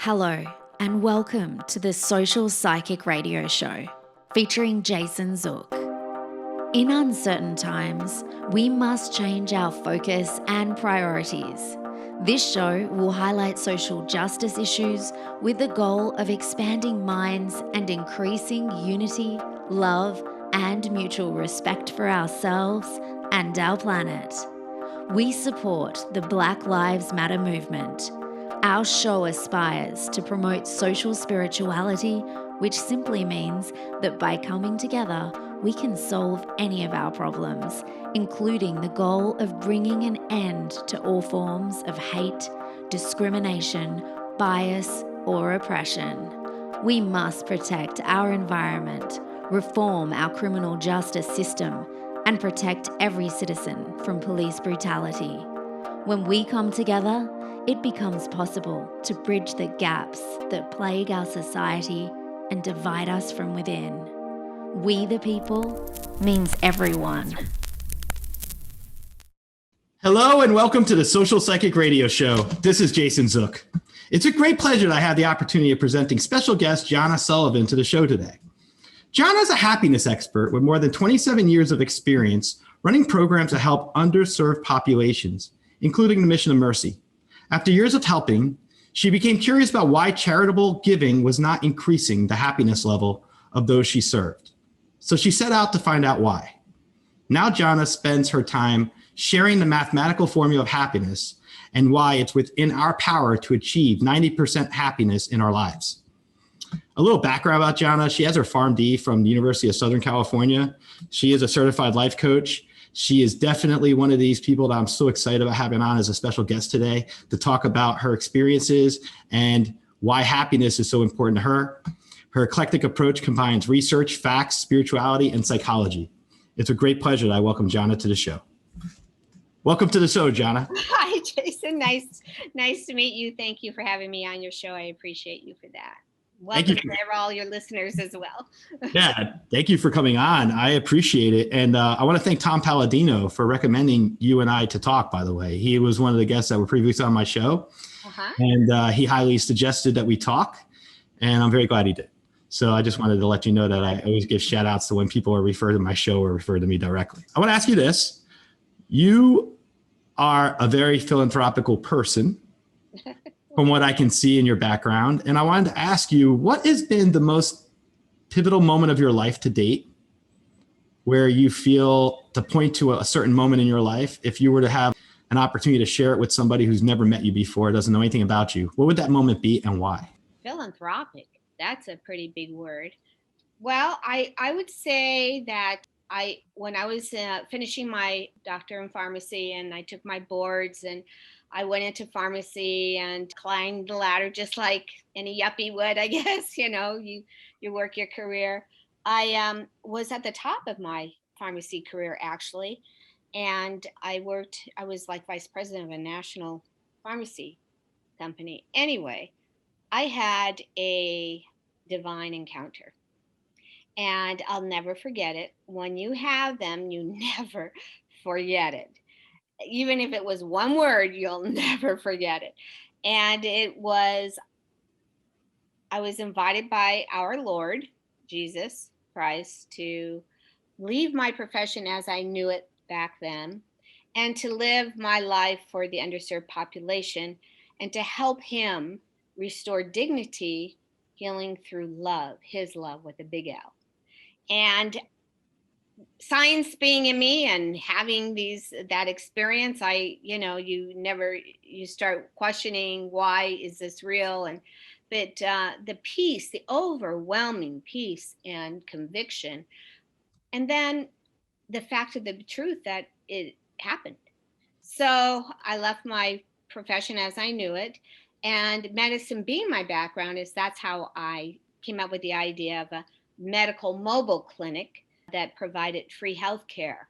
Hello, and welcome to the Social Psychic Radio Show featuring Jason Zook. In uncertain times, we must change our focus and priorities. This show will highlight social justice issues with the goal of expanding minds and increasing unity, love, and mutual respect for ourselves and our planet. We support the Black Lives Matter movement. Our show aspires to promote social spirituality, which simply means that by coming together, we can solve any of our problems, including the goal of bringing an end to all forms of hate, discrimination, bias, or oppression. We must protect our environment, reform our criminal justice system, and protect every citizen from police brutality. When we come together, it becomes possible to bridge the gaps that plague our society and divide us from within. We the people means everyone. Hello and welcome to the Social Psychic Radio Show. This is Jason Zook. It's a great pleasure that I have the opportunity of presenting special guest Gianna Sullivan to the show today. Gianna is a happiness expert with more than 27 years of experience running programs to help underserved populations, including the Mission of Mercy. After years of helping, she became curious about why charitable giving was not increasing the happiness level of those she served. So she set out to find out why. Now Gianna spends her time sharing the mathematical formula of happiness and why it's within our power to achieve 90% happiness in our lives. A little background about Gianna: she has her PharmD from the University of Southern California. She is a certified life coach. She is definitely one of these people that I'm so excited about having on as a special guest today to talk about her experiences and why happiness is so important to her. Her eclectic approach combines research, facts, spirituality, and psychology. It's a great pleasure that I welcome Gianna to the show. Welcome to the show, Gianna. Hi, Jason. Nice to meet you. Thank you for having me on your show. I appreciate you for that. Welcome to all your listeners as well. Yeah, thank you for coming on. I appreciate it. And I want to thank Tom Palladino for recommending you and I to talk, by the way. He was one of the guests that were previously on my show. And he highly suggested that we talk. And I'm very glad he did. So I just wanted to let you know that I always give shout outs to when people are referred to my show or referred to me directly. I want to ask you this. You are a very philanthropical person from what I can see in your background. And I wanted to ask you, what has been the most pivotal moment of your life to date where you feel to point to a certain moment in your life? If you were to have an opportunity to share it with somebody who's never met you before, doesn't know anything about you, what would that moment be and why? Philanthropic. That's a pretty big word. Well, I would say that when I was finishing my doctorate in pharmacy and I took my boards and I went into pharmacy and climbed the ladder just like any yuppie would, I guess. You work your career. I was at the top of my pharmacy career, actually. And I was like vice president of a national pharmacy company. Anyway, I had a divine encounter. And I'll never forget it. When you have them, you never forget it. Even if it was one word, you'll never forget it. And I was invited by our Lord, Jesus Christ, to leave my profession as I knew it back then and to live my life for the underserved population and to help him restore dignity, healing through love, his love with a big L. And science being in me and having that experience, you start questioning, why is this real? But the peace, the overwhelming peace and conviction, and then the fact of the truth that it happened. So I left my profession as I knew it, and medicine being my background, that's how I came up with the idea of a medical mobile clinic that provided free health care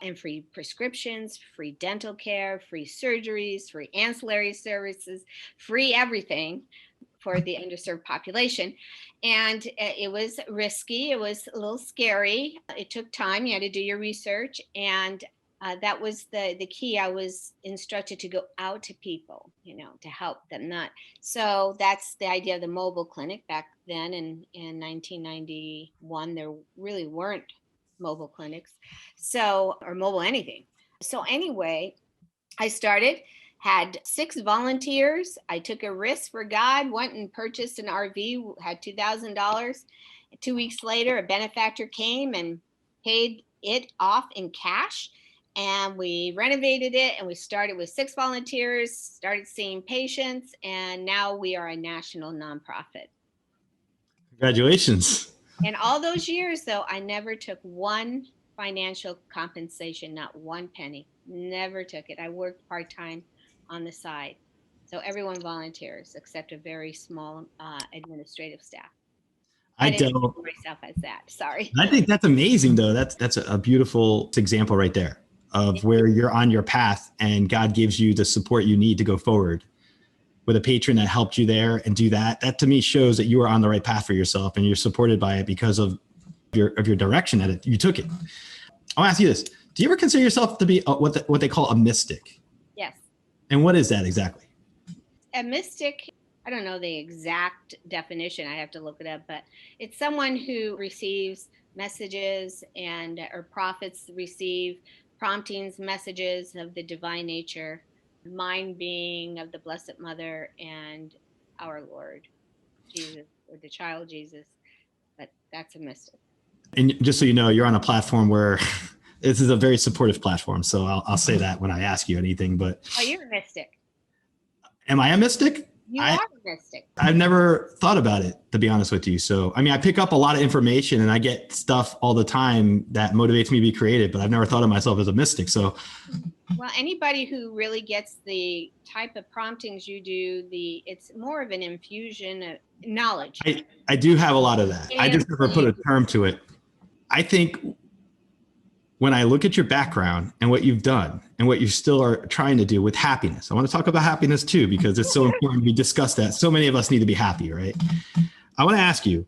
and free prescriptions, free dental care, free surgeries, free ancillary services, free everything for the underserved population. And it was risky. It was a little scary. It took time. You had to do your research. And That was the key. I was instructed to go out to people, to help them. Not so. That's the idea of the mobile clinic back then. In 1991, there really weren't mobile clinics, or mobile anything. So anyway, I started. Had 6 volunteers. I took a risk for God. Went and purchased an RV. Had $2,000. 2 weeks later, a benefactor came and paid it off in cash. And we renovated it, and we started with 6 volunteers, started seeing patients, and now we are a national nonprofit. Congratulations. And all those years, though, I never took one financial compensation, not one penny. Never took it. I worked part-time on the side. So everyone volunteers except a very small administrative staff. I didn't think of myself as that. Sorry. I think that's amazing, though. That's a beautiful example right there of where you're on your path and God gives you the support you need to go forward with a patron that helped you there and do that. That to me shows that you are on the right path for yourself and you're supported by it because of your direction that you took it. I'll ask you this. Do you ever consider yourself to be what they call a mystic? Yes. And what is that exactly? A mystic, I don't know the exact definition. I have to look it up, but it's someone who receives messages or prophets receive promptings, messages of the divine nature, mind being of the Blessed Mother and our Lord Jesus, or the child Jesus. But that's a mystic. And just so you know, you're on a platform where this is a very supportive platform. So I'll say that when I ask you anything. But you're a mystic. Am I a mystic? You are a mystic. I've never thought about it, to be honest with you. So, I mean, I pick up a lot of information and I get stuff all the time that motivates me to be creative, but I've never thought of myself as a mystic. So, well, anybody who really gets the type of promptings you do, it's more of an infusion of knowledge. I do have a lot of that. I just never put a term to it. I think when I look at your background and what you've done and what you still are trying to do with happiness, I want to talk about happiness too, because it's so important we discuss that. So many of us need to be happy, right? I want to ask you,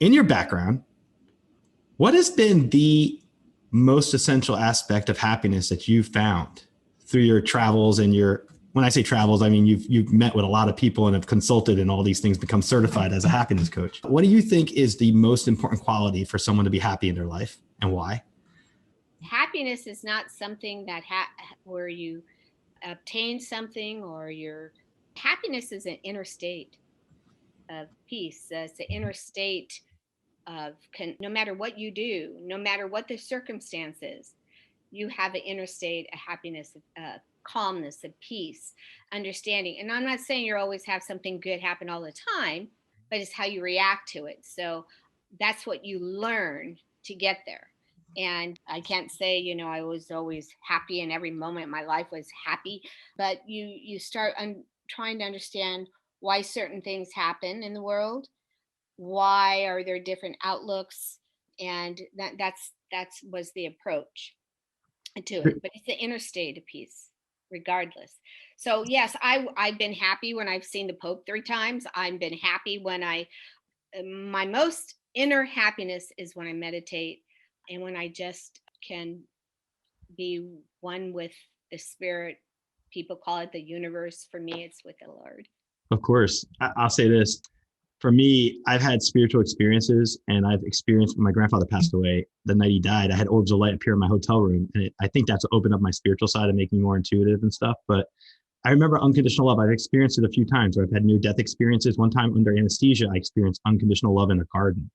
in your background, what has been the most essential aspect of happiness that you've found through your travels and when I say travels, I mean, you've met with a lot of people and have consulted and all these things, become certified as a happiness coach. What do you think is the most important quality for someone to be happy in their life and why? Happiness is not something that where you obtain something happiness is an inner state of peace. It's an inner state of no matter what you do, no matter what the circumstances, you have an inner state of happiness, calmness, of peace, understanding. And I'm not saying you always have something good happen all the time, but it's how you react to it. So that's what you learn to get there. And I can't say, I was always happy and every moment of my life was happy, but you start trying to understand why certain things happen in the world. Why are there different outlooks? And that was the approach to it. But it's the inner state of peace, regardless. So yes, I've been happy when I've seen the Pope 3 times. I've been happy when my most inner happiness is when I meditate and when I just can be one with the spirit. People call it the universe. For me, it's with the Lord. Of course. I'll say this. For me, I've had spiritual experiences and I've experienced when my grandfather passed away, the night he died, I had orbs of light appear in my hotel room. And I think that's opened up my spiritual side and making me more intuitive and stuff. But I remember unconditional love. I've experienced it a few times where I've had near-death experiences. One time under anesthesia, I experienced unconditional love in a garden.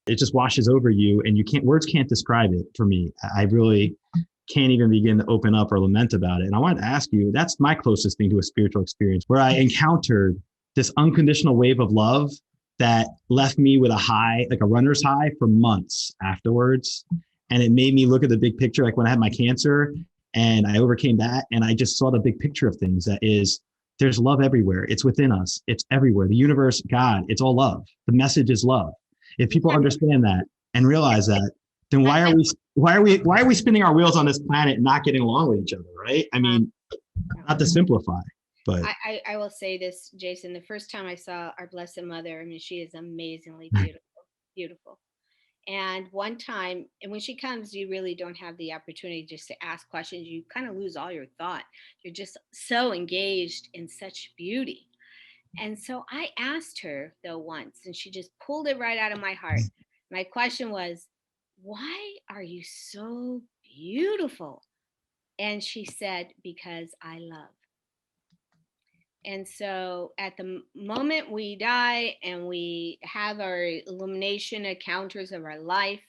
It just washes over you and words can't describe it for me. I really can't even begin to open up or lament about it. And I wanted to ask you, that's my closest thing to a spiritual experience where I encountered this unconditional wave of love that left me with a high, like a runner's high for months afterwards. And it made me look at the big picture, like when I had my cancer and I overcame that. And I just saw the big picture of things that is, there's love everywhere. It's within us. It's everywhere. The universe, God, it's all love. The message is love. If people understand that and realize that, then why are we spinning our wheels on this planet and not getting along with each other, right? I mean, not to simplify, but I will say this, Jason, the first time I saw our Blessed Mother, I mean, she is amazingly beautiful. And one time, and when she comes, you really don't have the opportunity just to ask questions. You kind of lose all your thought. You're just so engaged in such beauty. And so I asked her though once, and she just pulled it right out of my heart. My question was, why are you so beautiful? And she said, because I love. And so at the moment we die and we have our illumination encounters of our life,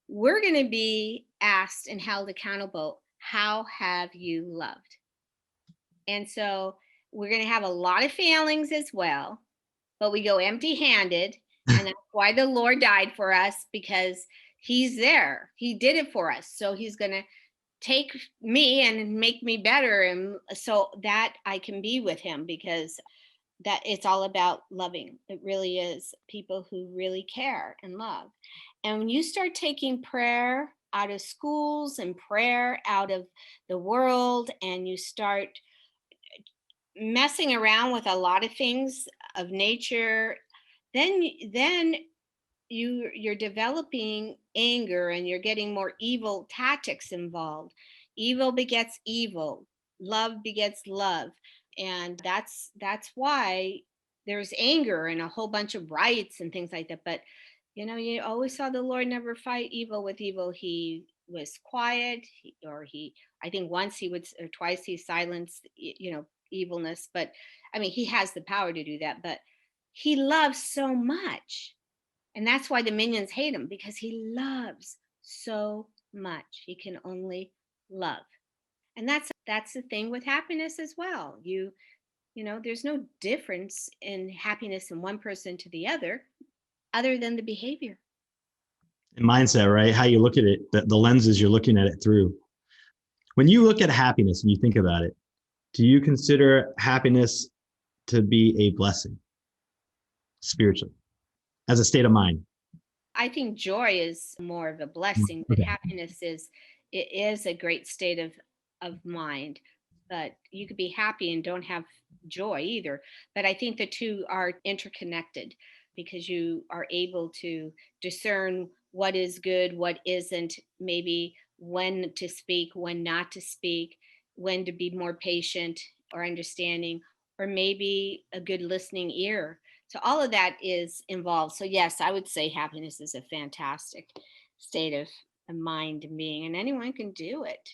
we're going to be asked and held accountable. How have you loved? And so we're going to have a lot of failings as well, but we go empty handed. And that's why the Lord died for us, because he's there. He did it for us. So he's going to take me and make me better. And so that I can be with him, because that it's all about loving. It really is people who really care and love. And when you start taking prayer out of schools and prayer out of the world, and you start messing around with a lot of things of nature, then you're developing anger, and you're getting more evil tactics involved. Evil begets evil, love begets love. And that's why there's anger and a whole bunch of riots and things like that. But you always saw the Lord never fight evil with evil. He was quiet, I think once he would, or twice he silenced evilness. But I mean, he has the power to do that, but he loves so much. And that's why the minions hate him, because he loves so much. He can only love. And that's the thing with happiness as well. There's no difference in happiness in one person to the other than the behavior. And mindset, right? How you look at it, the lenses you're looking at it through. When you look at happiness and you think about it, do you consider happiness to be a blessing spiritually, as a state of mind? I think joy is more of a blessing, but Okay. happiness is a great state of mind. But you could be happy and don't have joy either. But I think the two are interconnected, because you are able to discern what is good, what isn't, maybe when to speak, when not to speak, when to be more patient or understanding, or maybe a good listening ear. So all of that is involved. So yes, I would say happiness is a fantastic state of mind and being, and anyone can do it.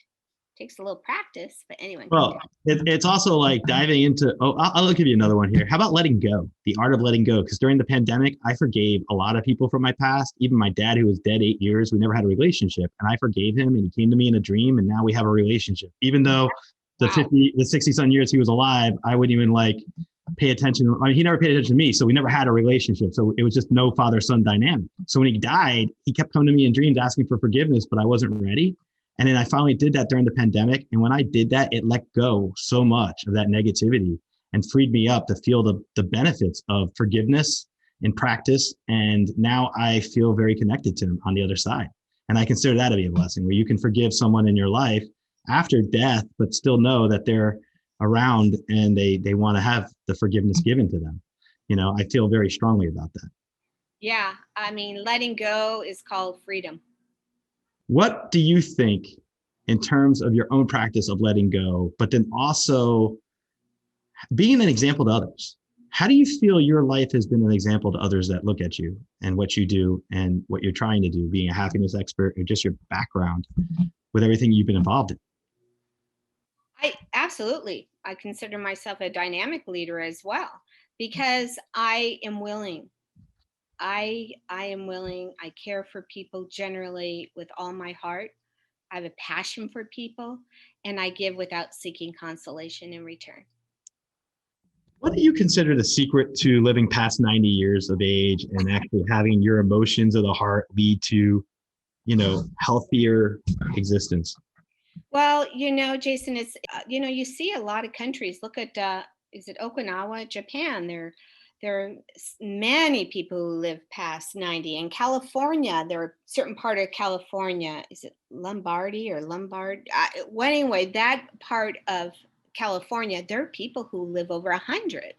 Takes a little practice, but anyone can do Well, it's also like diving into, I'll give you another one here. How about letting go? The art of letting go. Because during the pandemic, I forgave a lot of people from my past, even my dad, who was dead 8 years. We never had a relationship. And I forgave him, and he came to me in a dream, and now we have a relationship. Even though the 60 some years he was alive, I wouldn't even pay attention. I mean, he never paid attention to me. So we never had a relationship. So it was just no father-son dynamic. So when he died, he kept coming to me in dreams asking for forgiveness, but I wasn't ready. And then I finally did that during the pandemic. And when I did that, it let go so much of that negativity and freed me up to feel the benefits of forgiveness in practice. And now I feel very connected to him on the other side. And I consider that to be a blessing, where you can forgive someone in your life after death, but still know that they're around and they want to have the forgiveness given to them. I feel very strongly about that. Yeah. I mean, letting go is called freedom. What do you think in terms of your own practice of letting go, but then also being an example to others? How do you feel your life has been an example to others that look at you and what you do and what you're trying to do, being a happiness expert, or just your background with everything you've been involved in? I consider myself a dynamic leader as well, because I am willing. I am willing. I care for people generally with all my heart. I have a passion for people, and I give without seeking consolation in return. What do you consider the secret to living past 90 years of age and actually having your emotions of the heart lead to, healthier existence? Well, Jason, it's, you see a lot of countries. Look at, is it Okinawa, Japan? There are many people who live past 90. In California, there are certain part of California, is it Lombardy or Lombard? Well, anyway, that part of California, there are people who live over 100.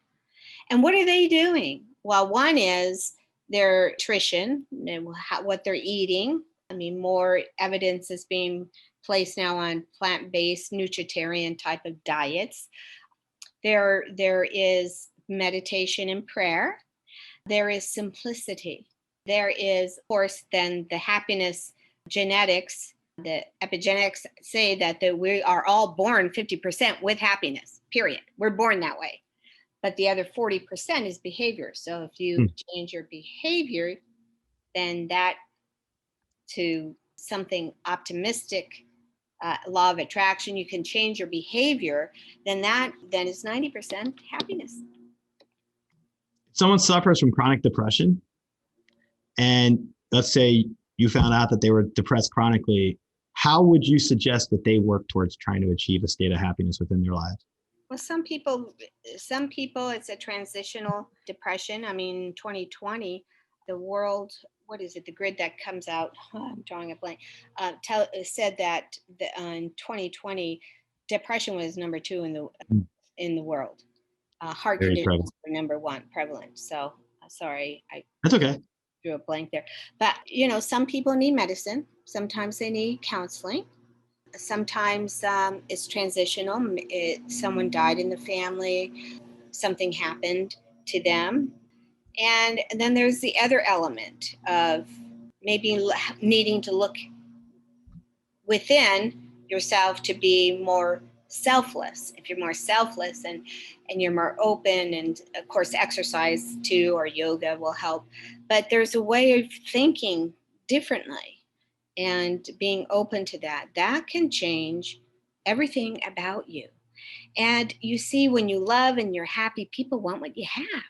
And what are they doing? Well, one is their nutrition and what they're eating. I mean, more evidence is being placed now on plant-based, nutritarian type of diets. There is meditation and prayer. There is simplicity. There is, of course, then the happiness genetics. The epigenetics say that we are all born 50% with happiness, period. We're born that way. But the other 40% is behavior. So if you change your behavior, then that to something optimistic, law of attraction, you can change your behavior, then is 90% happiness. Someone suffers from chronic depression, and let's say you found out that they were depressed chronically, how would you suggest that they work towards trying to achieve a state of happiness within their lives? Well, some people, it's a transitional depression. I mean, 2020, the world, what is it? The grid that comes out, I'm drawing a blank, said that in 2020, depression was number 2 in the world. Heart Very conditions prevalent. were number 1 prevalent. So sorry, I That's okay. drew a blank there. But, some people need medicine. Sometimes they need counseling. Sometimes it's transitional. Someone died in the family, something happened to them. And then there's the other element of maybe needing to look within yourself to be more selfless. If you're more selfless and you're more open, and of course exercise too or yoga will help. But there's a way of thinking differently and being open to that can change everything about you. And you see, when you love and you're happy, people want what you have.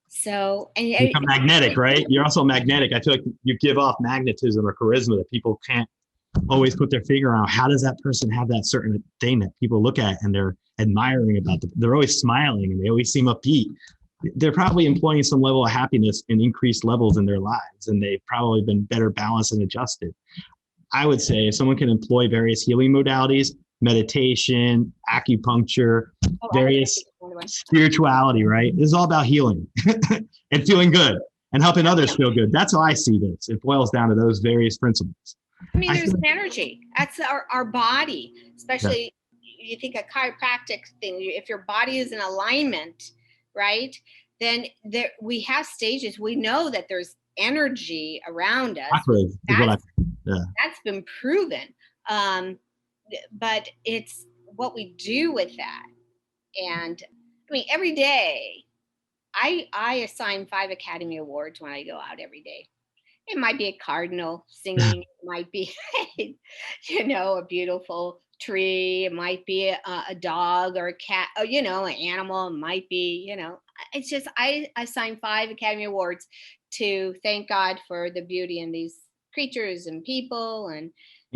So, and you become magnetic, right? You're also magnetic. I feel like you give off magnetism or charisma that people can't always put their finger on. How does that person have that certain thing that people look at and they're admiring about them? They're always smiling and they always seem upbeat. They're probably employing some level of happiness in increased levels in their lives, and they've probably been better balanced and adjusted. I would say if someone can employ various healing modalities, meditation, acupuncture, various spirituality, right? This is all about healing and feeling good and helping others feel good. That's how I see this. It boils down to those various principles. I mean, there's energy. That's our body, especially you think a chiropractic thing. If your body is in alignment, right, then we have stages. We know that there's energy around us. That's been proven. But it's what we do with that. And I mean, every day, I assign 5 Academy Awards when I go out every day. It might be a cardinal singing. It might be, a beautiful tree. It might be a dog or a cat, an animal. It might be, it's just, I assign 5 Academy Awards to thank God for the beauty in these creatures and people and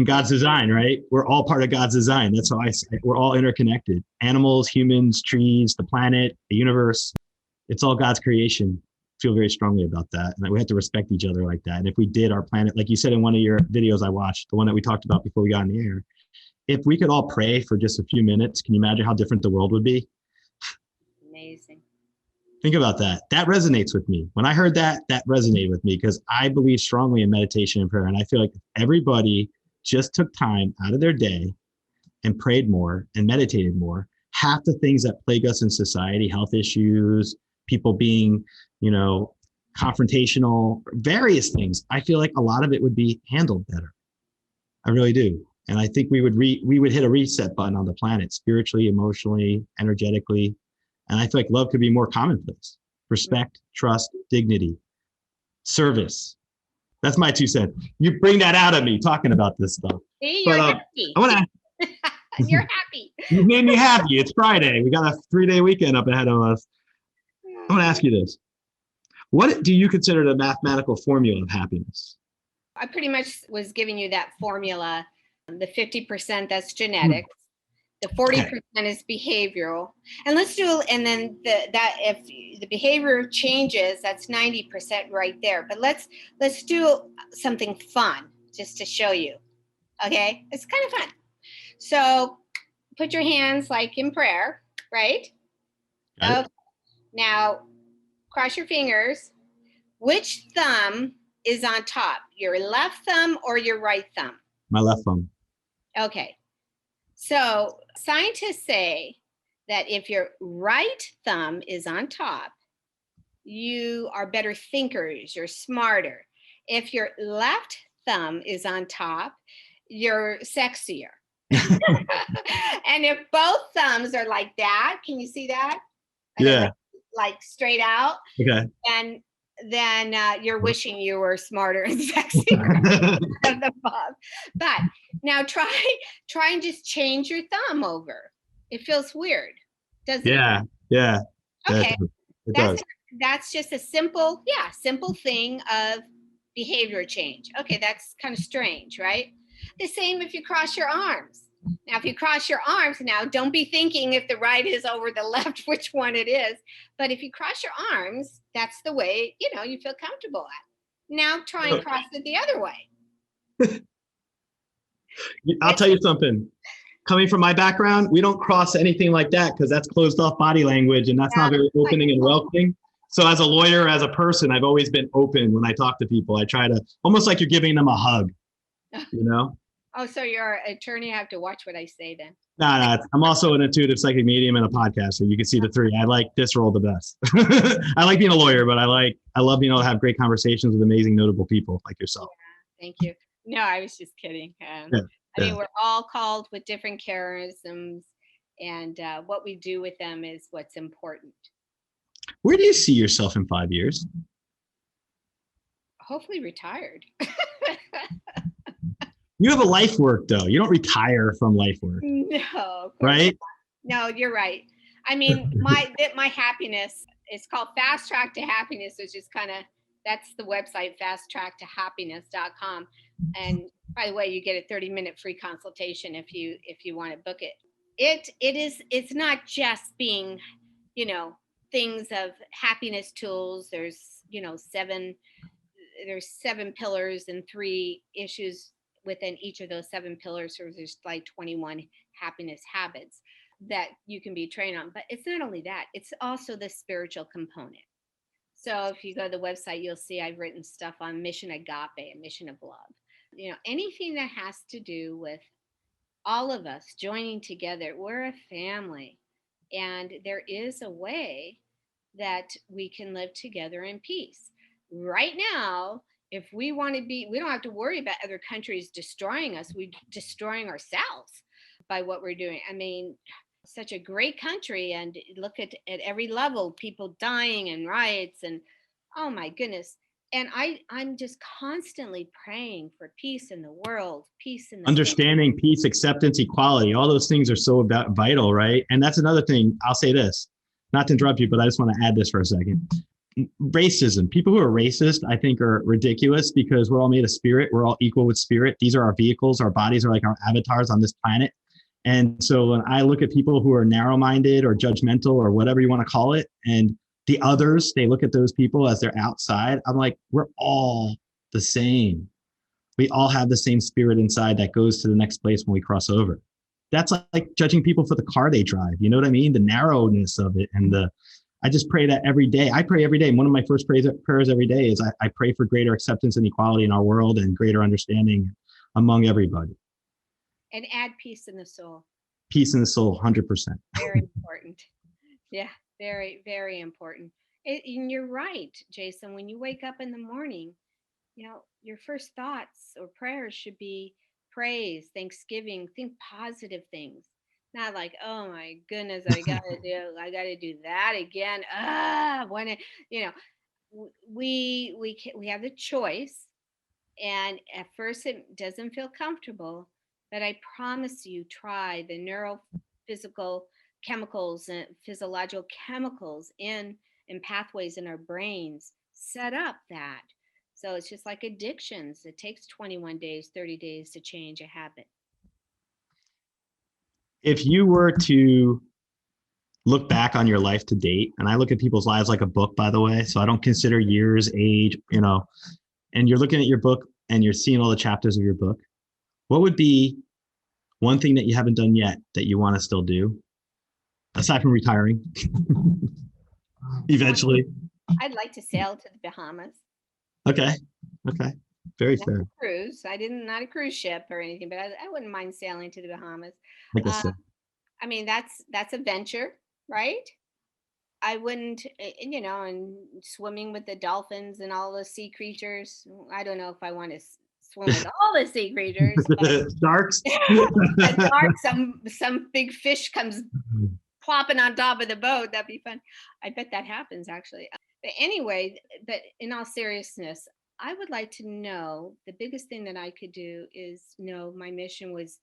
God's design, right? We're all part of God's design. That's how I say it. We're all interconnected. Animals, humans, trees, the planet, the universe. It's all God's creation. I feel very strongly about that. And we have to respect each other like that. And if we did, our planet, like you said in one of your videos I watched, the one that we talked about before we got on the air, if we could all pray for just a few minutes, can you imagine how different the world would be? Amazing. Think about that. That resonates with me. When I heard that resonated with me because I believe strongly in meditation and prayer. And I feel like if everybody just took time out of their day and prayed more and meditated more, half the things that plague us in society, health issues, people being, confrontational, various things, I feel like a lot of it would be handled better. I really do. And I think we would hit a reset button on the planet, spiritually, emotionally, energetically. And I feel like love could be more commonplace. Respect, trust, dignity, service. That's my 2 cents. You bring that out of me talking about this stuff. See, you're happy. I want to. You're happy. You made me happy. It's Friday. We got a 3-day weekend up ahead of us. I want to ask you this. What do you consider the mathematical formula of happiness? I pretty much was giving you that formula. The 50%, that's genetics. The 40% is behavioral. And let's do, and then if the behavior changes, that's 90% right there. But let's do something fun just to show you. Okay? It's kind of fun. So put your hands like in prayer, right? Okay. Now cross your fingers. Which thumb is on top? Your left thumb or your right thumb? My left thumb. Okay. So scientists say that if your right thumb is on top, you are better thinkers, you're smarter. If your left thumb is on top, you're sexier. And if both thumbs are like that, can you see that? Yeah. Like straight out. Okay. And then you're wishing you were smarter and sexier of the above. But now try and just change your thumb over. It feels weird, doesn't it? Yeah. Okay. It does. That's just a simple thing of behavior change. Okay, that's kind of strange, right? The same if you cross your arms. Now, if you cross your arms, now don't be thinking if the right is over the left, which one it is. But if you cross your arms, that's the way, you feel comfortable at. Now try and cross it the other way. I'll tell you something. Coming from my background, we don't cross anything like that because that's closed off body language and that's not very opening and welcoming. So as a lawyer, as a person, I've always been open when I talk to people. I try to, almost like you're giving them a hug, Oh, so you're an attorney. I have to watch what I say then. No, I'm also an intuitive psychic medium and a podcaster. You can see the three. I like this role the best. I like being a lawyer, but I love being able to have great conversations with amazing, notable people like yourself. Yeah, thank you. No, I was just kidding. I mean, we're all called with different charisms, and what we do with them is what's important. Where do you see yourself in 5 years? Hopefully retired. You have a life work, though. You don't retire from life work. No. Right? No, you're right. I mean, my happiness is called Fast Track to Happiness, which is that's the website, fasttracktohappiness.com. And by the way, you get a 30-minute free consultation if you want to book it. It's not just being, things of happiness tools. There's, there's 7 pillars and 3 issues within each of those 7 pillars. So there's like 21 happiness habits that you can be trained on. But it's not only that, it's also the spiritual component. So if you go to the website, you'll see I've written stuff on mission agape, a mission of love. Anything that has to do with all of us joining together. We're a family, and there is a way that we can live together in peace. Right now, if we want to we don't have to worry about other countries destroying us. We're destroying ourselves by what we're doing. I mean, such a great country, and look at every level, people dying and riots, and oh my goodness. And I'm just constantly praying for peace in the world, peace in the understanding, peace, acceptance, equality. All those things are so vital, right? And that's another thing. I'll say this, not to interrupt you, but I just want to add this for a second. Racism. People who are racist, I think, are ridiculous because we're all made of spirit. We're all equal with spirit. These are our vehicles. Our bodies are like our avatars on this planet. And so when I look at people who are narrow-minded or judgmental or whatever you want to call it, and the others, they look at those people as they're outside. I'm like, we're all the same. We all have the same spirit inside that goes to the next place when we cross over. That's like judging people for the car they drive. You know what I mean? The narrowness of it. And I just pray that every day. I pray every day. And one of my first prayers every day is I pray for greater acceptance and equality in our world and greater understanding among everybody. And add peace in the soul. Peace in the soul, 100%. Very important. Yeah, very, very important. And you're right, Jason. When you wake up in the morning, your first thoughts or prayers should be praise, thanksgiving, think positive things. Not like, oh my goodness, I gotta do that again. We have the choice, and at first it doesn't feel comfortable, but I promise you, try the neurophysical chemicals and physiological chemicals in pathways in our brains set up that. So it's just like addictions. It takes 21 days, 30 days to change a habit. If you were to look back on your life to date, and I look at people's lives like a book, by the way, so I don't consider years, age, and you're looking at your book and you're seeing all the chapters of your book, what would be one thing that you haven't done yet that you want to still do, aside from retiring, eventually? I'd like to sail to the Bahamas. Okay. Very Not fair. a cruise. Not a cruise ship or anything, but I wouldn't mind sailing to the Bahamas. Like I Uh, said. I mean, that's a venture, right? I wouldn't, and swimming with the dolphins and all the sea creatures. I don't know if I want to swim with all the sea creatures, Sharks. a shark, some big fish comes plopping on top of the boat. That'd be fun. I bet that happens actually. But anyway, but in all seriousness, I would like to know the biggest thing that I could do is know my mission was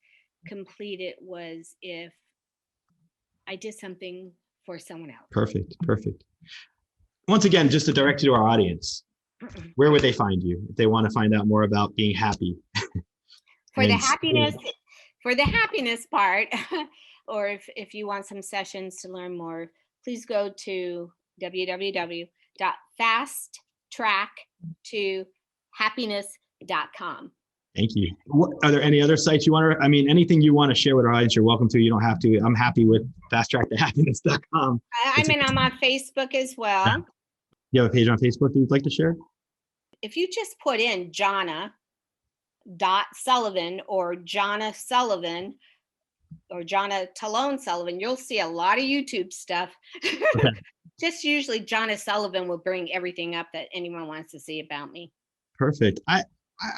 completed was if I did something for someone else. Perfect. Once again, just to direct you to our audience, where would they find you if they want to find out more about being happy? For the happiness part, or if you want some sessions to learn more, please go to www.fasttracktohappiness.com. Thank you. Are there any other sites you want to, anything you want to share with our audience, you're welcome to. You don't have to. I'm happy with fasttracktohappiness.com. I'm on Facebook as well. Yeah. You have a page on Facebook that you'd like to share? If you just put in Gianna.Sullivan or Gianna Sullivan or Gianna Talone-Sullivan, you'll see a lot of YouTube stuff. Okay. Just usually Gianna Sullivan will bring everything up that anyone wants to see about me. Perfect. I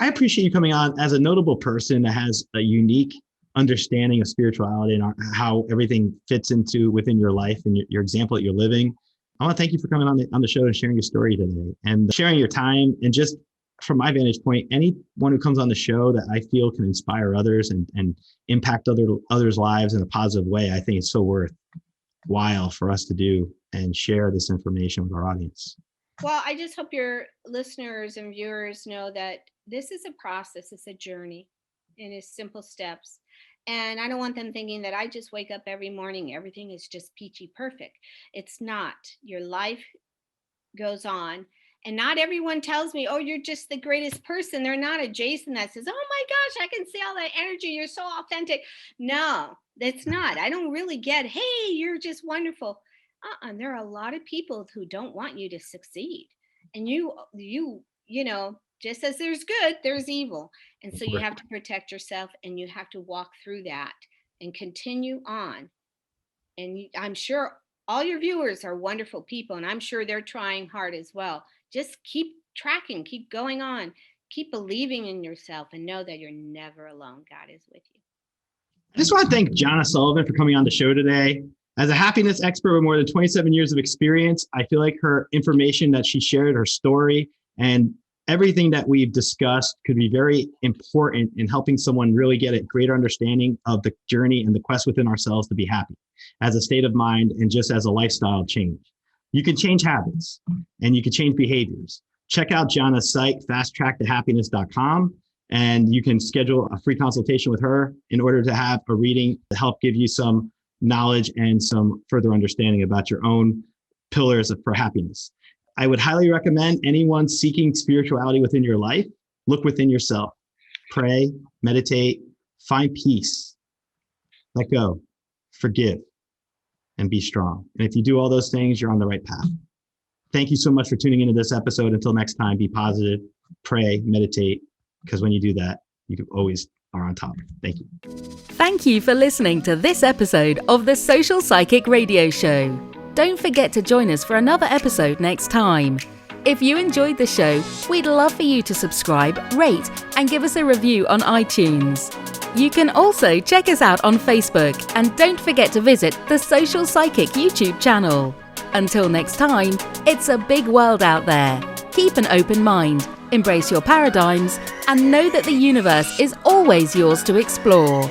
appreciate you coming on as a notable person that has a unique understanding of spirituality and how everything fits within your life and your example that you're living. I want to thank you for coming on the show and sharing your story today and sharing your time. And just from my vantage point, anyone who comes on the show that I feel can inspire others and impact others' lives in a positive way, I think it's so worthwhile for us to do and share this information with our audience. Well, I just hope your listeners and viewers know that this is a process, it's a journey, and it's simple steps. And I don't want them thinking that I just wake up every morning, everything is just peachy perfect. It's not. Your life goes on. And not everyone tells me, oh, you're just the greatest person. They're not a Jason that says, oh my gosh, I can see all that energy. You're so authentic. No, that's not. I don't really get, hey, you're just wonderful. There are a lot of people who don't want you to succeed. And you just as there's good, there's evil. And so you have to protect yourself and you have to walk through that and continue on. And I'm sure all your viewers are wonderful people, and I'm sure they're trying hard as well. Just keep tracking, keep going on, keep believing in yourself, and know that you're never alone. God is with you. I just want to thank Gianna Sullivan for coming on the show today. As a happiness expert with more than 27 years of experience, I feel like her information that she shared, her story, and everything that we've discussed could be very important in helping someone really get a greater understanding of the journey and the quest within ourselves to be happy as a state of mind and just as a lifestyle change. You can change habits and you can change behaviors. Check out Gianna's site, fasttracktohappiness.com, and you can schedule a free consultation with her in order to have a reading to help give you some knowledge and some further understanding about your own pillars for happiness. I would highly recommend anyone seeking spirituality within your life, look within yourself, pray, meditate, find peace, let go, forgive, and be strong. And if you do all those things, you're on the right path. Thank you so much for tuning into this episode. Until next time, be positive, pray, meditate, because when you do that, you always are on top. Thank you. Thank you for listening to this episode of the Social Psychic Radio Show. Don't forget to join us for another episode next time. If you enjoyed the show, we'd love for you to subscribe, rate, and give us a review on iTunes. You can also check us out on Facebook, and don't forget to visit the Social Psychic YouTube channel. Until next time, it's a big world out there. Keep an open mind, embrace your paradigms, and know that the universe is always yours to explore.